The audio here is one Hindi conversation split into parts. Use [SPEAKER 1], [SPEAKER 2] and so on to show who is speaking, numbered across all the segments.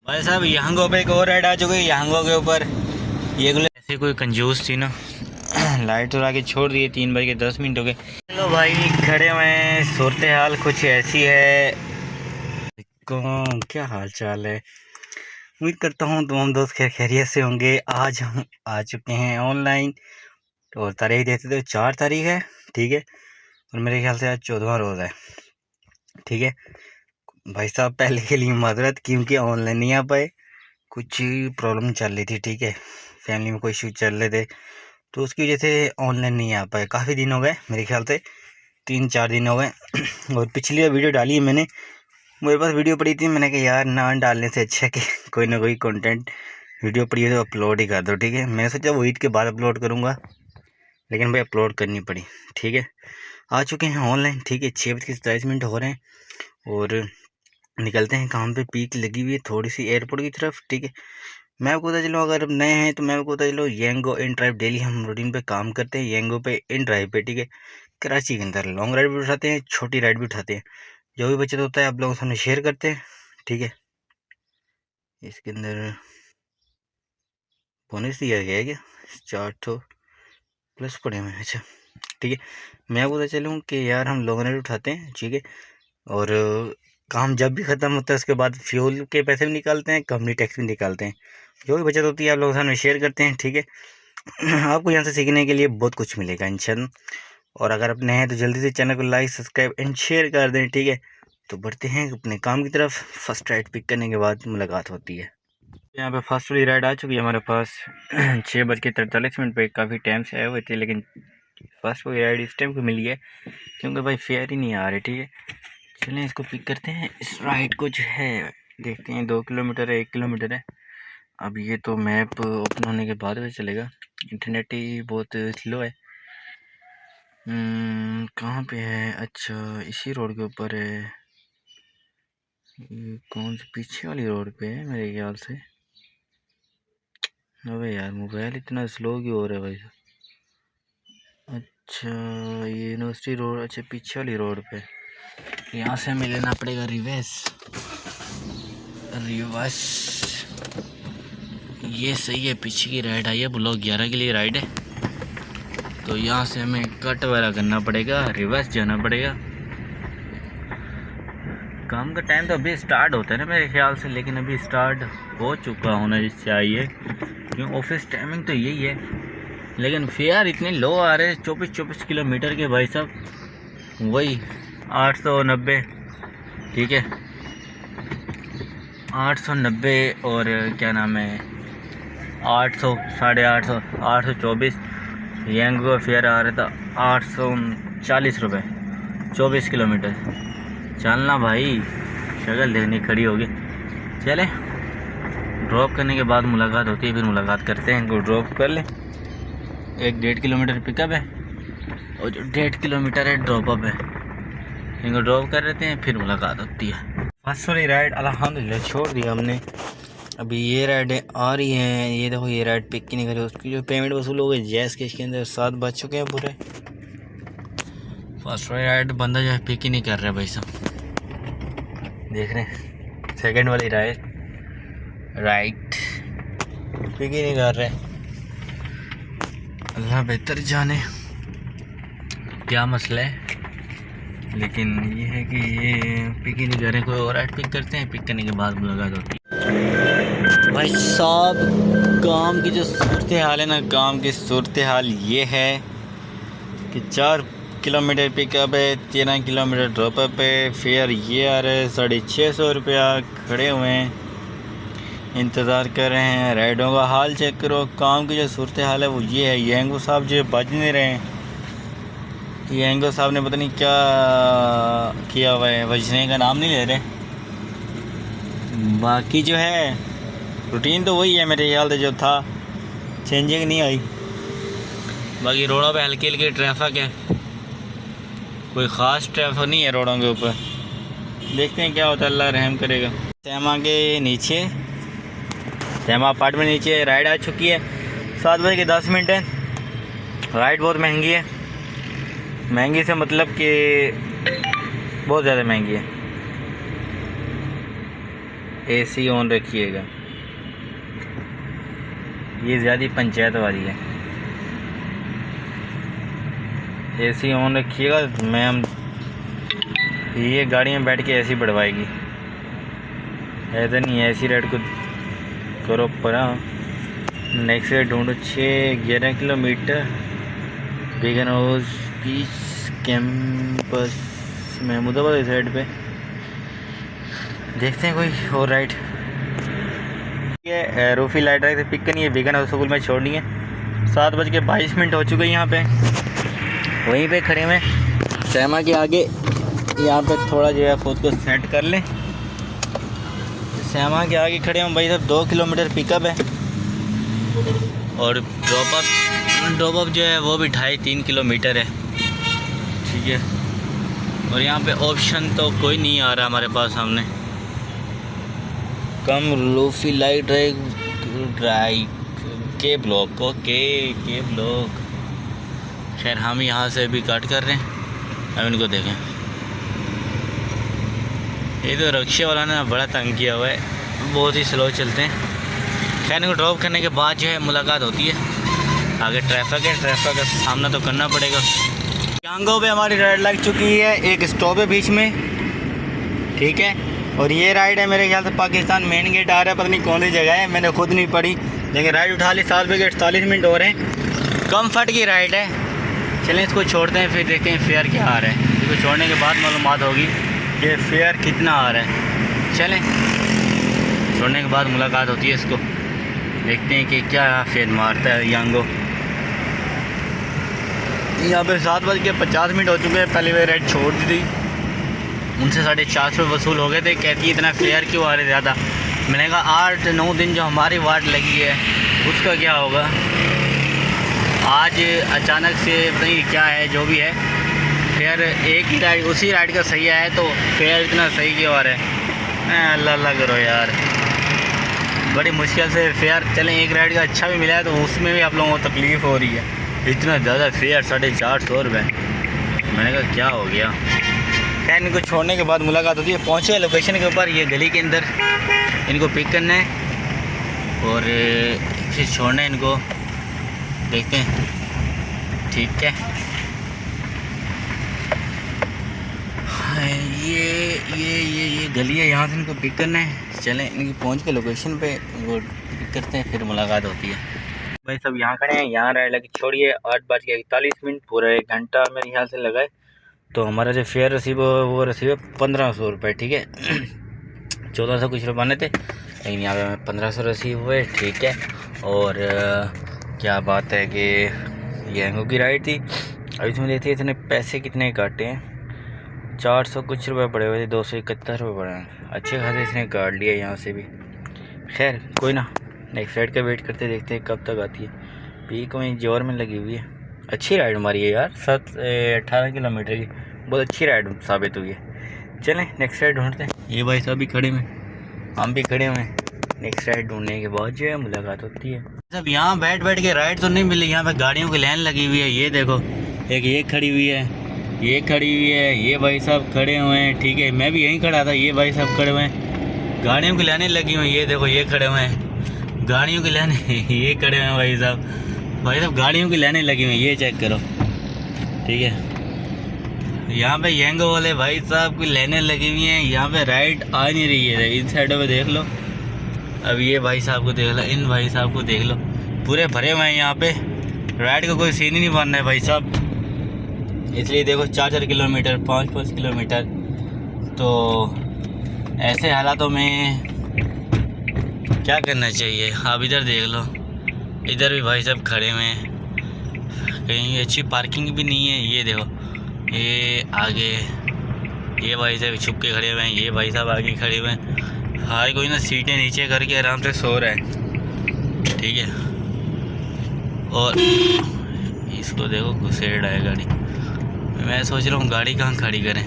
[SPEAKER 1] भाई साहब यहांगो पे एक और ऐड आ चुकी है यहांगो के ऊपर। ये ऐसे कोई कंजूस थी ना लाइट तो आके छोड़ दिए 3:10 हो गए। चलो भाई खड़े हुए हैं, सूरत हाल कुछ ऐसी है। कौन क्या हाल चाल है? उम्मीद करता हूँ तुम दोस्त खैरियत से होंगे। आज हम आ चुके हैं ऑनलाइन और तारीख देते थे 4 तारीख है, ठीक है। और मेरे ख्याल से आज 14वां रोज़ है, ठीक है। भाई साहब पहले के लिए माजरत क्योंकि ऑनलाइन नहीं आ पाए, कुछ प्रॉब्लम चल रही थी, ठीक है। फैमिली में कोई इशू चल रहे थे तो उसकी वजह से ऑनलाइन नहीं आ पाए। काफ़ी दिन हो गए, मेरे ख्याल से 3-4 दिन हो गए। और पिछली वीडियो डाली है मैंने, मेरे पास वीडियो पड़ी थी, मैंने कहा यार ना डालने से अच्छा कि कोई ना कोई कंटेंट वीडियो पड़ी है तो अपलोड ही कर दो, ठीक है। मैंने सोचा वो ईद के बाद अपलोड करूँगा, लेकिन भाई अपलोड करनी पड़ी, ठीक है। आ चुके हैं ऑनलाइन, ठीक है। 6:27 हो रहे हैं और निकलते हैं काम पे। पीक लगी हुई है थोड़ी सी एयरपोर्ट की तरफ, ठीक है। मैं आपको बता चलूँ, अगर नए हैं तो मैं आपको बता चलूँ, येंगो इन ड्राइव डेली हम रूटीन पे काम करते हैं, येंगो पे इन ड्राइव पे, ठीक है। कराची के अंदर लॉन्ग राइड भी उठाते हैं, छोटी राइड भी उठाते हैं, जो भी बचत होता है आप लोगों के सामने शेयर करते हैं, ठीक है। इसके अंदर बोनस दिया गया है क्या? 400 प्लस पड़े हुए हैं, अच्छा ठीक है। मैं आपको बता चलूँ कि यार हम लॉन्ग राइड उठाते हैं, ठीक है। और काम जब भी ख़त्म होता है उसके बाद फ्यूल के पैसे भी निकालते हैं, कंपनी टैक्स भी निकालते हैं, जो भी बचत होती है आप लोगों के सामने शेयर करते हैं, ठीक है। आपको यहाँ से सीखने के लिए बहुत कुछ मिलेगा इंशाल्लाह। और अगर आप नए हैं तो जल्दी से चैनल को लाइक सब्सक्राइब एंड शेयर कर दें, ठीक है। तो बढ़ते हैं अपने काम की तरफ। फर्स्ट राइड पिक करने के बाद मुलाकात होती है। यहाँ पे फर्स्ट वाली राइड आ चुकी है हमारे पास 6:43 पे। काफ़ी टाइम से आए हुए थे लेकिन फर्स्ट वाली राइड इस टाइम को मिली है क्योंकि भाई फेयर ही नहीं आ रहे, ठीक है। चलें इसको पिक करते हैं। इस राइड को जो है देखते हैं 2 किलोमीटर है 1 किलोमीटर है। अब ये तो मैप ओपन होने के बाद में चलेगा, इंटरनेट ही बहुत स्लो है। कहाँ पे है? अच्छा इसी रोड के ऊपर है। ये कौन सी पीछे वाली रोड पे है मेरे ख्याल से। अबे यार मोबाइल इतना स्लो क्यों हो रहा है भाई? अच्छा ये यूनिवर्सिटी रोड, अच्छा पीछे वाली रोड पे। यहाँ से हमें लेना पड़ेगा रिवर्स। ये सही है, पीछे की राइड आई है, ब्लॉक 11 के लिए राइड है। तो यहाँ से हमें कट वगैरह करना पड़ेगा, रिवर्स जाना पड़ेगा। काम का टाइम तो अभी स्टार्ट होता है ना मेरे ख्याल से, लेकिन अभी स्टार्ट हो चुका होना चाहिए क्योंकि ऑफिस टाइमिंग तो यही है। लेकिन फेयर इतने लो आ रहे हैं 24 किलोमीटर के भाई साहब, वही 890, ठीक है 890। और क्या नाम है 800, 850, 824। यंग का फेयर आ रहा था 840 रुपये 24 किलोमीटर। चलना भाई, शक्ल देखने खड़ी होगी। चले ड्रॉप करने के बाद मुलाकात होती है, फिर मुलाकात करते हैं। इनको ड्रॉप कर लें, 1-1.5 किलोमीटर पिकअप है और जो 1.5 किलोमीटर है ड्रॉप अप है। इनको ड्रॉप कर लेते हैं फिर मुलाकात होती है। फर्स्ट वाली राइड अल्हम्दुलिल्लाह छोड़ दिया हमने। अभी ये राइडें आ रही हैं, ये देखो ये राइड पिक ही नहीं करी, उसकी जो पेमेंट वसूल हो गई जैस के इसके अंदर 7 बज चुके हैं पूरे। फर्स्ट वाली राइड बंदा जो है पिक ही नहीं कर रहा है भाई साहब, देख रहे हैं। सेकंड वाली राइट पिक ही नहीं कर रहे। अल्लाह बेहतर जाने क्या मसला है, लेकिन ये है कि ये पिक ही नहीं कर रहे। कोई और राइड पिक करते हैं, पिक करने के बाद मुलाकात होती है। भाई साहब काम की जो सूरत हाल है ना, काम की सूरत हाल ये है कि 4 किलोमीटर पिकअप है, 13 किलोमीटर ड्रॉपअप है। फेयर ये आ रहा है 650 रुपया। खड़े हुए हैं, इंतज़ार कर रहे हैं। राइडों का हाल चेक करो। काम की जो सूरत हाल है वो ये है। येंगो साहब जो बज नहीं रहे हैं, येंगो साहब ने पता नहीं क्या किया हुआ है, बजने का नाम नहीं ले रहे। बाकी जो है रूटीन तो वही है मेरे ख्याल से जो था, चेंजिंग नहीं आई। बाकी रोडों पे हल्की हल्की ट्रैफिक है, कोई ख़ास ट्रैफिक नहीं है रोडों के ऊपर। देखते हैं क्या होता है, अल्लाह रहम करेगा। तैमा के नीचे, तैमा अपार्टमेंट नीचे राइड आ चुकी है। 7:10 है। राइड बहुत महंगी है, महंगी से मतलब कि बहुत ज़्यादा महंगी है। एसी ऑन रखिएगा, ये ज़्यादा पंचायत वाली है। एसी ऑन रखिएगा मैम, ये गाड़ी में बैठ के ऐसी बढ़वाएगी, ऐसा नहीं ऐसी रेड को करो परा। नेक्स्ट रेड ढूंढो 6-11 किलोमीटर बिगन हाउस बीच कैंपस महमूदाबाद साइड पे। देखते हैं कोई और राइड। ये रूफी लाइट राइड से पिक करनी है, बिगन हाउस स्कूल में छोड़नी है। 7:22 हो चुके हैं यहाँ पे, वहीं पे खड़े हुए सहमा के आगे। यहाँ पे थोड़ा जो है खुद को सेट कर लें। सहमा के आगे खड़े हैं भाई साहब, 2 किलोमीटर पिकअप है और ड्रॉप अप जो है वो भी 2.5-3 किलोमीटर है, ठीक है। और यहाँ पे ऑप्शन तो कोई नहीं आ रहा हमारे पास सामने। कम रूफी लाइट ड्राइव के ब्लॉक, ओके के ब्लॉक। खैर हम यहाँ से भी कट कर रहे हैं, अब इनको देखें। ये तो रक्शे वाला ने बड़ा तंग किया हुआ है, बहुत ही स्लो चलते हैं। खैर इनको ड्रॉप करने के बाद जो है मुलाकात होती है। आगे ट्रैफिक है, ट्रैफिक का सामना तो करना पड़ेगा। यांगो पे हमारी राइड लग चुकी है, एक स्टॉप है बीच में, ठीक है। और ये राइड है मेरे ख्याल से पाकिस्तान मेन गेट आ रहा है, पता नहीं कौन सी जगह है, मैंने खुद नहीं पढ़ी, लेकिन राइड उठा ली। 7 बजे 48 मिनट हो रहे हैं, कम्फर्ट की राइड है। चलें इसको छोड़ते हैं, फिर देखते हैं फेयर क्या आ रहा है। इसको छोड़ने के बाद मालूमात होगी कि फेयर कितना आ रहा है। चलें छोड़ने के बाद मुलाकात होती है, इसको देखते हैं कि क्या फेयर मारता है यांगो। यहाँ पे 7:50 हो चुके हैं। पहले वे राइड छोड़ दी थी, उनसे 450 वसूल हो गए थे। कहती इतना फेयर क्यों आ रहे ज़्यादा। मैंने कहा 8-9 दिन जो हमारी वाट लगी है उसका क्या होगा। आज अचानक से पता नहीं क्या है, जो भी है फेयर एक ही राइड, उसी राइड का सही है, तो फेयर इतना सही क्यों आ रहा है। अल्लाह अल्लाह करो यार, बड़ी मुश्किल से फेयर। चलें एक राइड का अच्छा भी मिला है तो उसमें भी आप लोगों को तकलीफ़ हो रही है। इतना ज़्यादा फेयर 450 रुपये। मैंने कहा क्या हो गया। खैर इनको छोड़ने के बाद मुलाकात होती है। पहुँचे लोकेशन के ऊपर, ये गली के अंदर इनको पिक करना है और फिर छोड़ना है इनको, देखते हैं, ठीक है। ये गली है, यहाँ से इनको पिक करना है। चलें इनकी पहुँच के लोकेशन पे वो पिक करते हैं, फिर मुलाकात होती है। भाई सब यहाँ खड़े हैं, यहाँ राइड लगी छोड़िए। 8:41 पूरा 1 घंटा मेरे ख्याल से लगा है। तो हमारा जो फेयर रिसीव वो रिसीव है 1500 रुपये, ठीक है। 1400 कुछ रुपये आने थे, लेकिन यहाँ पे 1500 रिसीव हुए, ठीक है। और क्या बात है कि ये हैंगो की राइड थी। अभी इसमें देखते हैं इतने पैसे कितने काटे हैं। 400 कुछ रुपये पड़े हुए थे, 271 रुपये पड़े हैं। अच्छे खासे इसने काट लिया यहाँ से भी। खैर कोई ना, नेक्स्ट राइड का वेट करते, देखते हैं कब तक आती है। पीक में जोर में लगी हुई है। अच्छी राइड हमारी है यार, 18 किलोमीटर की, बहुत अच्छी राइड साबित हुई है। चलें नेक्स्ट राइड ढूंढते हैं। ये भाई साहब भी खड़े हुए, हम भी खड़े हुए हैं। नेक्स्ट राइड ढूंढने के बाद जो है मुलाकात होती है। सब यहाँ बैठ के राइड तो नहीं मिली, यहाँ पे गाड़ियों की लाइन लगी हुई है। ये देखो, एक ये खड़ी हुई है, ये खड़ी हुई है, ये भाई साहब खड़े हुए हैं, ठीक है। मैं भी यहीं खड़ा था, ये भाई साहब खड़े हुए हैं। गाड़ियों की लाइनें लगी हुई हैं, ये देखो ये खड़े हुए हैं, गाड़ियों की लाइनें ये खड़े हुए हैं भाई साहब गाड़ियों की लाइनें लगी हुई हैं, ये चेक करो, ठीक है। यहाँ पे यांगो वाले भाई साहब की लाइनें लगी हुई हैं, यहाँ पे राइड आ नहीं रही है। इन साइडों पे देख लो, अब ये भाई साहब को देख लो, इन भाई साहब को देख लो, पूरे भरे हुए हैं यहाँ पे। राइड का कोई सीन ही नहीं बन रहा है भाई साहब। इसलिए देखो 4-4 किलोमीटर, 5-5 किलोमीटर। तो ऐसे हालातों में क्या करना चाहिए। आप इधर देख लो, इधर भी भाई साहब खड़े हुए हैं, कहीं अच्छी पार्किंग भी नहीं है। ये देखो, ये आगे ये भाई साहब छुप के खड़े हुए हैं, ये भाई साहब आगे खड़े हुए हैं। हर कोई ना सीटें नीचे करके आराम से सो रहा है, ठीक है। और इसको देखो घुसेड़ है गाड़ी। मैं सोच रहा हूँ गाड़ी कहाँ खड़ी करें।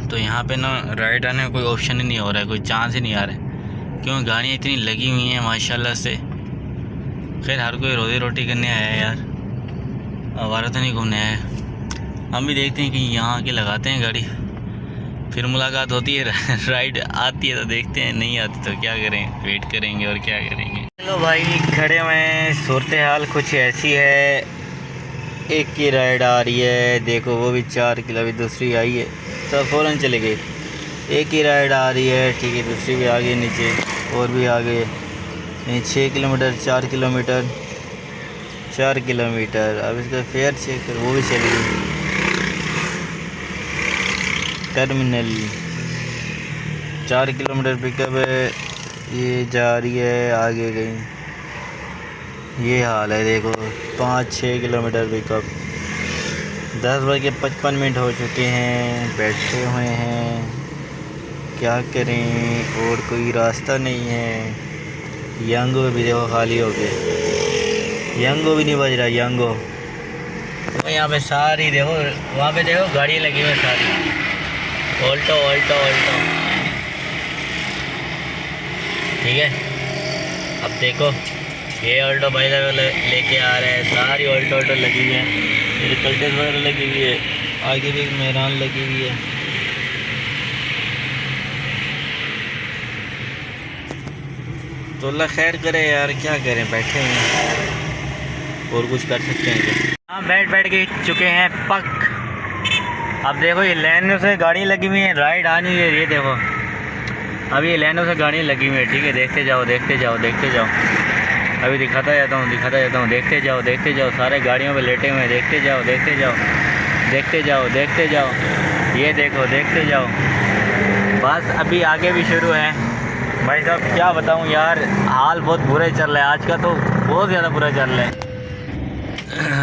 [SPEAKER 1] तो यहाँ पे ना राइड आने का कोई ऑप्शन ही नहीं हो रहा है, कोई चांस ही नहीं आ रहा है, क्यों गाड़ियाँ इतनी लगी हुई हैं माशाल्लाह से। खैर हर कोई रोज़ी रोटी करने आया है यार, आवारा तो नहीं घूमने आया है। हम भी देखते हैं कि यहाँ आके लगाते हैं गाड़ी, फिर मुलाकात होती है। राइड आती है तो देखते हैं, नहीं आती तो क्या करें, वेट करेंगे और क्या करेंगे। चलो भाई, खड़े हुए हैं, सूरत हाल कुछ ऐसी है। एक की राइड आ रही है, देखो वो भी 4 किलो, अभी दूसरी आई है तो फ़ौरन चले गए। एक ही राइड आ रही है, ठीक है, दूसरी भी आ गई नीचे, और भी आ गए। 6 किलोमीटर, 4 किलोमीटर, 4 किलोमीटर। अब इसका फेयर चेक कर, वो भी चली गई। टर्मिनल 4 किलोमीटर पिकअप है, ये जा रही है, आगे गई। ये हाल है, देखो 5-6 किलोमीटर पिकअप। 10:55 हो चुके हैं, बैठे हुए हैं, क्या करें, और कोई रास्ता नहीं है। यांगो भी देखो खाली हो गया, यांगो भी नहीं बज रहा, यांगो। तो यहाँ पे सारी देखो, वहाँ पे देखो गाड़ी लगी हुई है सारी, ऑल्टो ऑल्टो ऑल्टो, ठीक है। अब देखो ये ऑल्टो भाई लेके आ रहे हैं, सारी ऑल्टो ऑल्टो लगी हुई है, मेरे कल्टेस वगैरह लगी हुई है, आगे भी मेहरान लगी हुई है। तो अल्लाह खैर करे यार, क्या करें, बैठे हैं, और कुछ कर सकते हैं क्या। हाँ, बैठ के चुके हैं पक। अब देखो ये लाइनों से गाड़ी लगी हुई है, राइड आ नहीं है, ये देखो अभी ये लाइनों से गाड़ी लगी हुई है, ठीक है। देखते जाओ देखते जाओ देखते जाओ, अभी दिखाता जाता हूँ देखते जाओ देखते जाओ, सारे गाड़ियों पे लेटे हुए हैं, देखते जाओ देखते जाओ देखते जाओ देखते जाओ, ये देखो देखते जाओ। बस अभी आगे भी शुरू है भाई साहब, क्या बताऊँ यार, हाल बहुत बुरा चल रहा है आज का, तो बहुत ज़्यादा बुरा चल रहा है।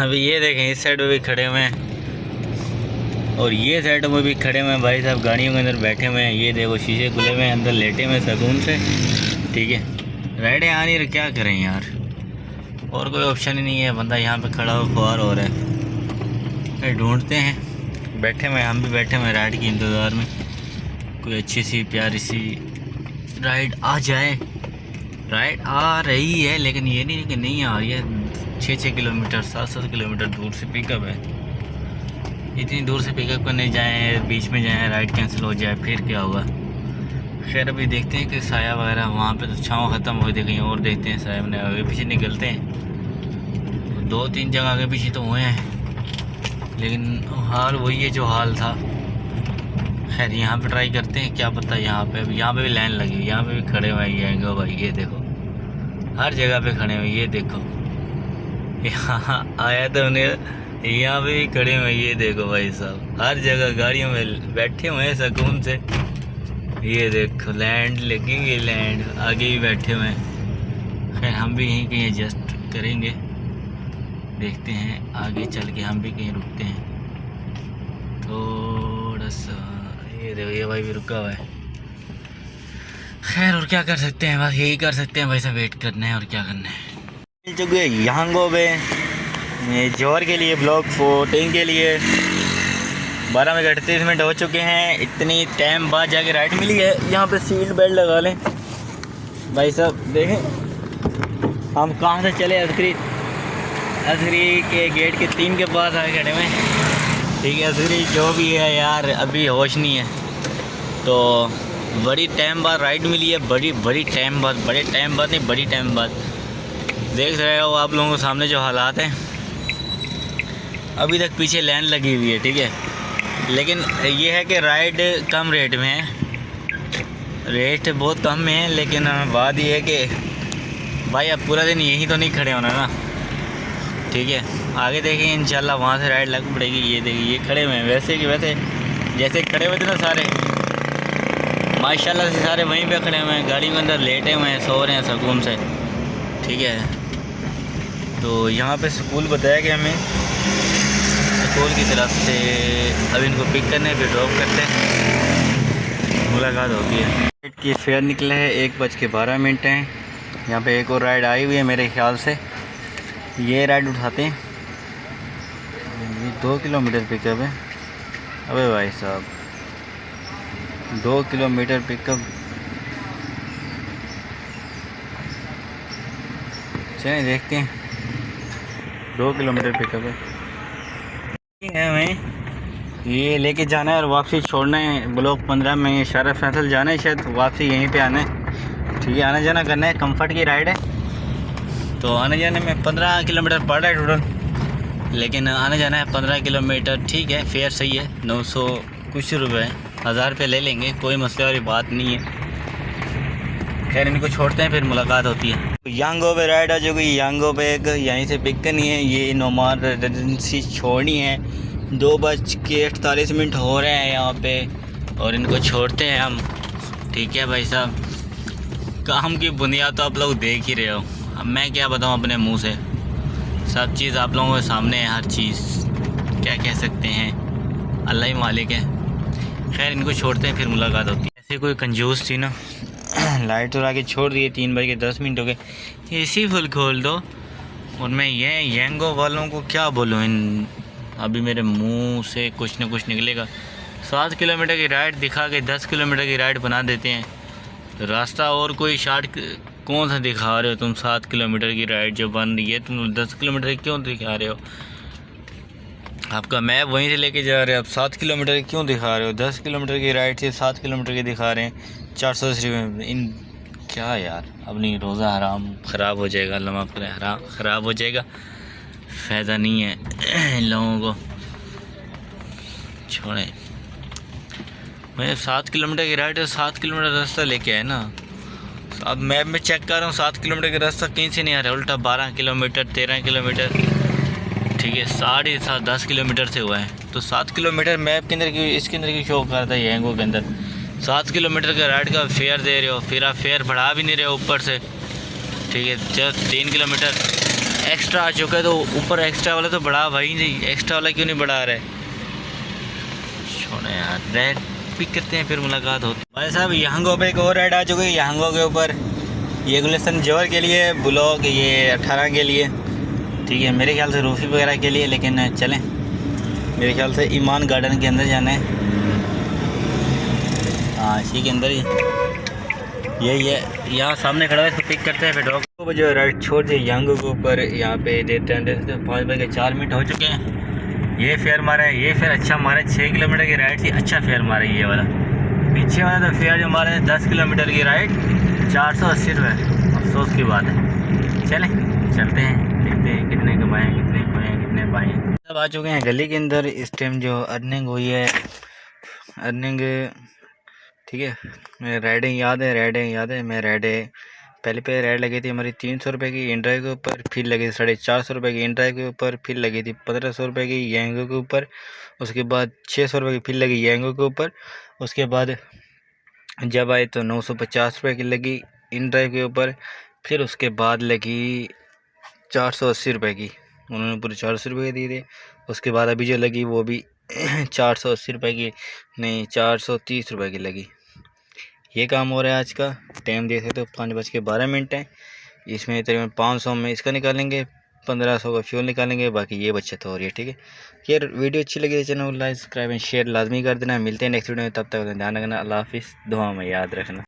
[SPEAKER 1] अभी ये देखें, इस साइड में भी खड़े हुए हैं और ये साइड में भी खड़े हुए हैं भाई साहब, गाड़ियों के अंदर बैठे हुए हैं। ये देखो शीशे खुले हुए हैं, अंदर लेटे हुए सुकून से, ठीक है। राइडें आ नहीं रही, क्या करें यार, और कोई ऑप्शन ही नहीं है। बंदा यहाँ पे खड़ा हो ख्वार हो रहा है, ढूंढते हैं, बैठे हुए, हम भी बैठे हुए राइड के इंतज़ार में, कोई अच्छी सी प्यारी सी राइड आ जाए। राइड आ रही है, लेकिन ये नहीं कि नहीं आ रही है। 6-6 किलोमीटर, 7-7 किलोमीटर दूर से पिकअप है। इतनी दूर से पिकअप करने जाएँ, बीच में जाएँ, राइड कैंसिल हो जाए, फिर क्या होगा। खैर अभी देखते हैं कि साया वगैरह, वहाँ पे तो छाँव ख़त्म हो गई, कहीं और देखते हैं। साया में आगे पीछे निकलते हैं, 2-3 जगह आगे पीछे तो हुए हैं, लेकिन हाल वही है जो हाल था। खैर यहाँ पे ट्राई करते हैं, क्या पता। यहाँ पे भी लाइन लगी हुई, यहाँ पे भी खड़े हुए हैं भाई, ये देखो हर जगह पे खड़े हुए, ये देखो यहाँ आया तो उन्हें, यहाँ पे भी खड़े हुए, ये देखो भाई साहब, हर जगह गाड़ियों में बैठे हुए हैं सुकून से। ये देखो लैंड लगी हुई, लैंड आगे भी बैठे हुए हैं। खैर हम भी यहीं कहीं एडजस्ट करेंगे, देखते हैं आगे चल के हम भी कहीं रुकते हैं थोड़ा सा। ये देखो ये भाई भी रुका हुआ है। खैर और क्या कर सकते हैं, बस यही कर सकते हैं भाई साहब, वेट करना है और क्या करना है। मिल चुके हैं यांगो में जोर के लिए, ब्लॉक 14 के लिए। 12:38 हो चुके हैं। इतनी टाइम बाद जाके राइड मिली है। यहाँ पे सीट बेल्ट लगा लें भाई साहब। देखें हम कहाँ से चले, असगरी के गेट के 3 के पास आए खड़े में, ठीक है। असगरी जो भी है यार, अभी होश नहीं है। तो बड़ी टाइम बाद राइड मिली है, बड़ी टाइम बाद, बड़ी टाइम बाद। देख रहे हो आप लोगों के सामने जो हालात हैं। अभी तक पीछे लाइन लगी हुई है, ठीक है, लेकिन ये है कि राइड कम रेट में है, रेट बहुत कम में है। लेकिन बात ये है कि भाई अब पूरा दिन यहीं तो नहीं खड़े होना ना, ठीक है। आगे देखेंगे इंशाल्लाह, वहाँ से राइड लग पड़ेगी। ये देखिए ये खड़े हुए हैं, वैसे जैसे खड़े हुए थे ना सारे, माशाल्लाह से सारे वहीं पे खड़े हुए हैं, गाड़ी के अंदर लेटे हुए हैं, सो रहे हैं सुकून से, ठीक है। तो यहाँ पे स्कूल बताया गया हमें, स्कूल की तरफ से अब इनको पिक करने पे ड्रॉप करते हैं, मुलाकात होती है। की फेयर निकला है, 1:12 हैं। यहाँ पे एक और राइड आई हुई है मेरे ख्याल से, ये राइड उठाते हैं। ये 2 किलोमीटर पिकअप है। अबे भाई साहब 2 किलोमीटर पिकअप, चलिए देखते हैं। 2 किलोमीटर पिकअप है हमें। ये लेके जाना है और वापसी छोड़ना है। ब्लॉक 15 में शारा फैसल जाना है, शायद वापसी यहीं पे आना है। ठीक है, आना जाना करना है, कंफर्ट की राइड है। तो आने जाने में 15 किलोमीटर पड़ रहा है टोटल, लेकिन आने जाना है 15 किलोमीटर। ठीक है, फेयर सही है, 900 कुछ रुपये, 1000 रुपये ले लेंगे, कोई मसले वाली बात नहीं है। खैर इनको छोड़ते हैं, फिर मुलाकात होती है। यांगो पे राइड आ चुकी, यांगो पे एक यहीं से पिक करनी है, ये नोमान रेजिडेंसी छोड़नी है। 2:48 हो रहे हैं यहाँ पे और इनको छोड़ते हैं हम। ठीक है भाई साहब, काम की बुनियाद तो आप लोग देख ही रहे हो, अब मैं क्या बताऊँ अपने मुंह से। सब चीज़ आप लोगों के सामने है, हर चीज़ क्या कह सकते हैं, अल्लाह ही मालिक है। खैर इनको छोड़ते हैं, फिर मुलाकात होती है। ऐसे कोई कंजूस थी ना, लाइट तो आके छोड़ दिए, 3:10 हो गए। एसी फुल खोल दो। और मैं ये यांगो वालों को क्या बोलूँ, इन अभी मेरे मुंह से कुछ ना कुछ निकलेगा। 7 किलोमीटर की राइड दिखा के 10 किलोमीटर की राइड बना देते हैं। रास्ता और कोई शार्ट कौन सा दिखा रहे हो तुम? 7 किलोमीटर की राइड जो बन रही है, तुम 10 किलोमीटर क्यों दिखा रहे हो? आपका मैप वहीं से लेके जा रहे हो, आप 7 किलोमीटर क्यों दिखा रहे हो? 10 किलोमीटर की राइड से 7 किलोमीटर की दिखा रहे हैं। 480 रुपये इन क्या यार, अपनी रोज़ा हराम ख़राब हो जाएगा, अल्लाह माफ़ करे, हराम ख़राब हो जाएगा, फ़ायदा नहीं है इन लोगों को। छोड़ें, मैं 7 किलोमीटर की राइड है, 7 किलोमीटर रास्ता लेके आए ना। अब मैप में चेक कर रहा हूँ, 7 किलोमीटर का रास्ता कहीं से नहीं आ रहा, उल्टा 12 किलोमीटर 13 किलोमीटर। ठीक है, 10.5 किलोमीटर से हुआ है। तो 7 किलोमीटर मैप के अंदर क्यों, इसके अंदर क्यों शो करता है यांगो के अंदर? 7 किलोमीटर का राइड का फेयर दे रहे हो, फिर आप फेयर बढ़ा भी नहीं रहे हो ऊपर से। ठीक है, जस्ट 3 किलोमीटर एक्स्ट्रा आ चुका है, तो ऊपर एक्स्ट्रा वाला तो बढ़ा भाई नहीं, एक्स्ट्रा वाला क्यों नहीं बढ़ा रहे? छोड़े यार, राइड पिक करते हैं, फिर मुलाकात होती है। भाई साहब यांगो पे एक और राइड आ चुकी है, यांगो के ऊपर ये गुलशन जोर के लिए, ब्लॉक ये 18 के लिए। ठीक है, मेरे ख्याल से रूफी वगैरह के लिए, लेकिन चलें, मेरे ख्याल से ईमान गार्डन के अंदर जाना है। हाँ इसी के अंदर ही यही है, यहाँ सामने खड़ा है, इसको पिक करते हैं फिर डॉग को। जो राइड छोड़ दिए यांगो के ऊपर, यहाँ पे देते हैं 5:04 हो चुके हैं। ये फेयर मारा है, ये फेयर अच्छा मारा है। 6 किलोमीटर की राइड थी, अच्छा फेयर मारा है ये वाला। पीछे वाला तो फेयर जो मारा है 10 किलोमीटर की राइड 480 रुपये, अफसोस की बात है। चलें चलते हैं, देखते हैं कितने कमाए, कितने खोए, कितने पाए। सब आ चुके हैं गली के अंदर। इस टाइम जो अर्निंग हुई है, अर्निंग ठीक है, मैं राइडें याद है, मैं राइडें पहले पे राइड लगी थी हमारी 300 रुपये की इन ड्राइव के ऊपर, फिर लगी थी 450 रुपये की इन ड्राइव के ऊपर, फिर लगी थी 1500 रुपये की यांगो के ऊपर, उसके बाद 600 रुपये की फिर लगी यांगो के ऊपर। उसके बाद जब आई तो 950 रुपये की लगी इन ड्राइव के ऊपर, फिर उसके बाद लगी 480 रुपये की, उन्होंने पूरे 400 रुपये दिए थे। उसके बाद अभी जो लगी वो भी 480 रुपये की नहीं, 430 रुपये की लगी। ये काम हो रहा है आज का। टाइम देख सकते हो 5:12 है। इसमें तकरीबन 500 में इसका निकालेंगे, 1500 का फ्यूल निकालेंगे, बाकी ये बचत हो रही है। ठीक है, ये वीडियो अच्छी लगी तो चैनल को लाइक सब्सक्राइब एंड शेयर लाजमी कर देना। मिलते हैं नेक्स्ट वीडियो में, तब तक ध्यान रखना, अल्लाह हाफिज़, दुआ में याद रखना।